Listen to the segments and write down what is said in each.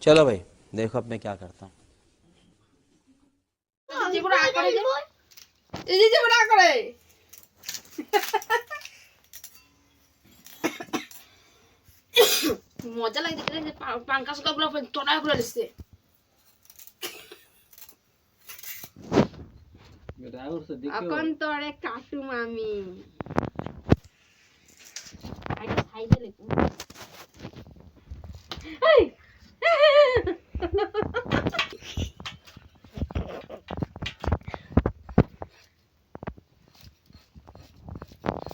चलो भाई देखो अब मैं क्या करता हूँ। মজা লাগে দেখতে পাঙ্কাস গুলো তোড়া করে দিচ্ছে এখন তো আরে কাটুম আমি আইটা সাইডে লেখো এই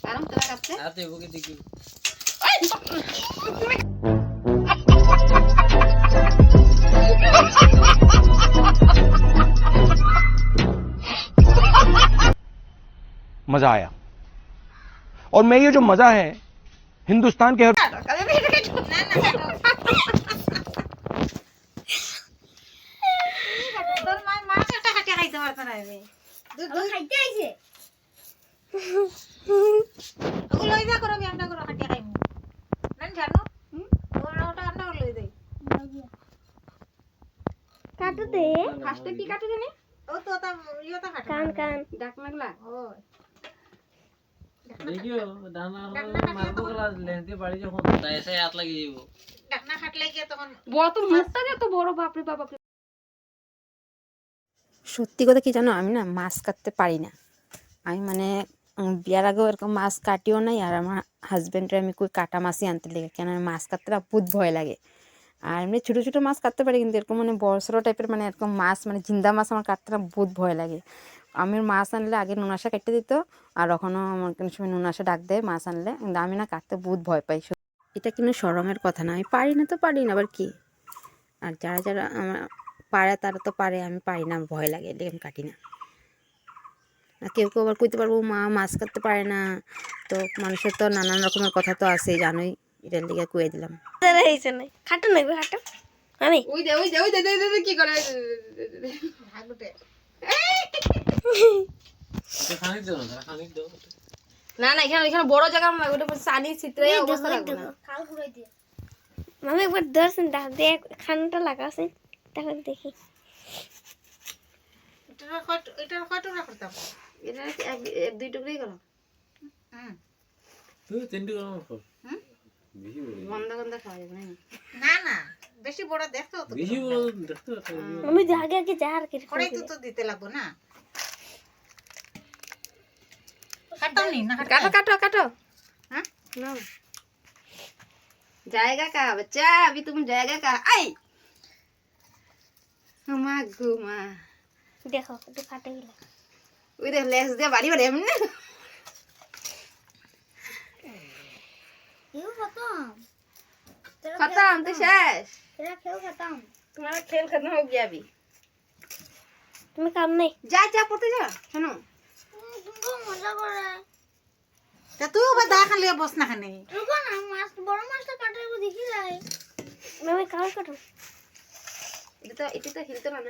কারণ তোরা কাটতে আতে ওকে দেখি मजा आया और मैं ये जो मजा है हिंदुस्तान के কাটো দে ফার্স্টে কি কাটে জানি ও তো তা ইয়োটা কাটে কান কান ডাক লাগলা ওই देखियो दाना मारबो गला लेंते बाड़ी যখন ऐसे हाथ लगी যাবো ডাকনা কাটলে কি তখন বড় তো মুখটা যত বড় বাপরে বাপ সত্যি কথা কি জানো, আমি না মাছ কাটতে পারি না। আমি মানে বিয়ার আগেও এরকম মাছ কাটিও নাই, আর আমার হাজব্যান্ডের আমি কই কাটা মাছই আনতে লেগে, কেন আমি মাছ কাটতে না বহুত ভয় লাগে। আর এমনি ছোটো ছোটো মাছ কাটতে পারি, কিন্তু এরকম মানে বড় সড়ো টাইপের মানে এরকম মাছ মানে জিন্দা মাছ আমার কাটতে না বহুত ভয় লাগে। আমি মাছ আনলে আগে নুনাশা কেটে দিত, আর এখনও আমার কোনো সময় নুনাশা ডাক দেয় মাছ আনলে, কিন্তু আমি না কাটতে বহুত ভয় পাই। এটা কিন্তু শরমের কথা না, আমি পারি না তো পারি না, আবার কি। আর যারা যারা আমার পারে তারা তো পারে, আমি পারি না, ভয় লাগে, এলে আমি কাটি না। আর কেউ কেউ আবার কইতে পারবো মা মাছ কাটতে পারে না, তো মানুষের তো নানান রকমের কথা তো আছে, জানোই, এটার লিগে কয়ে দিলাম। হইছে না কাটো না কাটো আমি ওই দে ওই দে ওই দে কি করে ভাগতে খানি দাও না খানি দাও না না এখানে এখানে বড় জায়গা না ওটা সানি চিত্রে অবস্থা লাগবে না খাল ঘুরাই দিয়ে আমি একবার ধরছেন দেখ খানটা লাগাছেন তখন দেখি এটার কত টাকা করতাম এটা এক দুই টুকরাই গেল তুই তিনটি গরম কর হুম বেশি বড় গন্ধা গন্ধা খাওয়া যাবে না না বেশি বড় দেখতো তো বেশি বড় দেখতে আমি আগে আগে যা আর কি কড়াই তো দিতে লাগবে না কাটাও নি না কাটো কাটো কাটো হ্যাঁ ना जाएगा का बच्चा अभी तुम जाएगा का आई घुमा घुमा দেখো একটু ফাটে গেল ওই দেখ লেস দিয়ে বাড়ি বাড়ি এমনি ইউ খতম खत्म तो शेष तेरा खेल खत्म तुम्हारा खेल खत्म हो गया अभी तुम्हें काम नहीं जा जा पढ़ते जा सुनो तुमको मजा कर रहा है তা তুইও বা দা খালি বস না খানে रुको ना मास्क बड़ा मास्क काटे वो दिख ही रहा है मैं काट काटूं এটা তো হিলতে না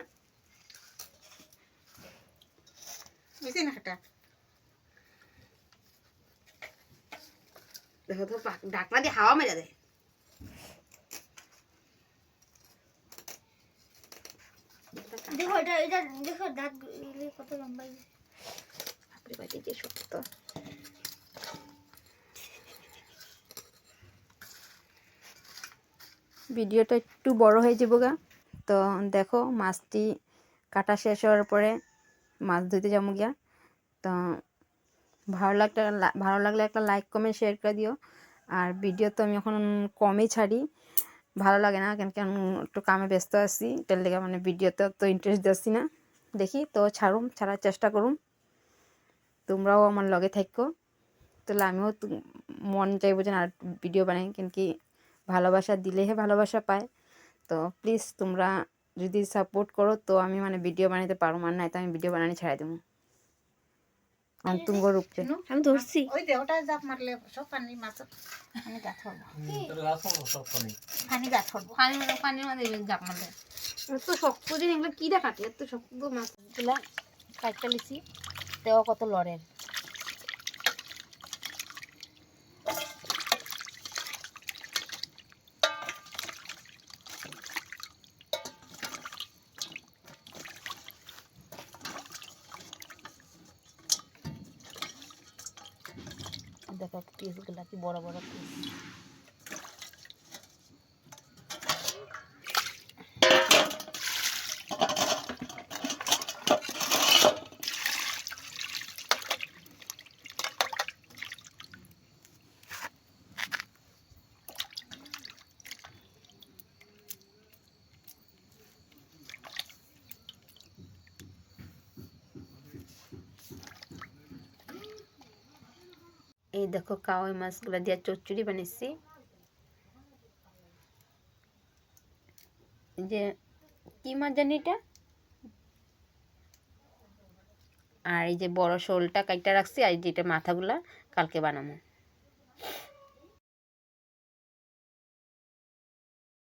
বেশি না কাটা দেখো তো ঢাকনা দিয়ে হাওয়া মেরে দেয় देखो इधर इधर देखो दांत কত লম্বা বাপরে বাপ এই যে শক্ত ভিডিওটা একটু বড় হয়ে যাবো গা, তো দেখো মাছটি কাটা শেষ হওয়ার পরে মাছ ধুতে যাবো গিয়া। তো ভালো লাগলে একটা লাইক কমেন্ট শেয়ার করে দিও। আর ভিডিও তো আমি এখন কমই ছাড়ি, ভালো লাগে না, কেন কেন একটু কামে ব্যস্ত আছি, এটার লেগে মানে ভিডিওতে তো ইন্টারেস্ট দিচ্ছি না। দেখি তো ছাড়ার চেষ্টা করুম, তোমরাও আমার লগে থাকো, তাহলে আমিও মন চাইবো যে আর ভিডিও বানাই, কেন কি ভালোবাসা দিলেহে ভালোবাসা পায়। তো প্লিজ তোমরা যদি সাপোর্ট করো তো আমি মানে ভিডিও বানাতে পারবো, আর নাই তো আমি ভিডিও বানানি ছাড়াই দেবো অন্তুঙ্গ রূপে। আমি ধরছি ওই দেহটা জাপ মারলে সব পানি মাছ পানি গাছ হবে তোর গাছ সব পানি পানি গাছ হবে পানির মধ্যে জাপ মারলে এত শক্ত জিনিস এগুলো কি দেখাতে এত শক্ত মাছ তুলা কাটটা লিছি তেও কত লড়ের। দেখো পিসগুলা কি বড় বড় পিস। এই দেখো কাওয়াই মাছগুলা দিয়ে চচ্চড়ি বানিয়েছি। যে কি মাছ জানি এটা, আর এই যে বড় শোলটা কাইটা রাখছি, আর যেটা মাথাগুলা কালকে বানাবো।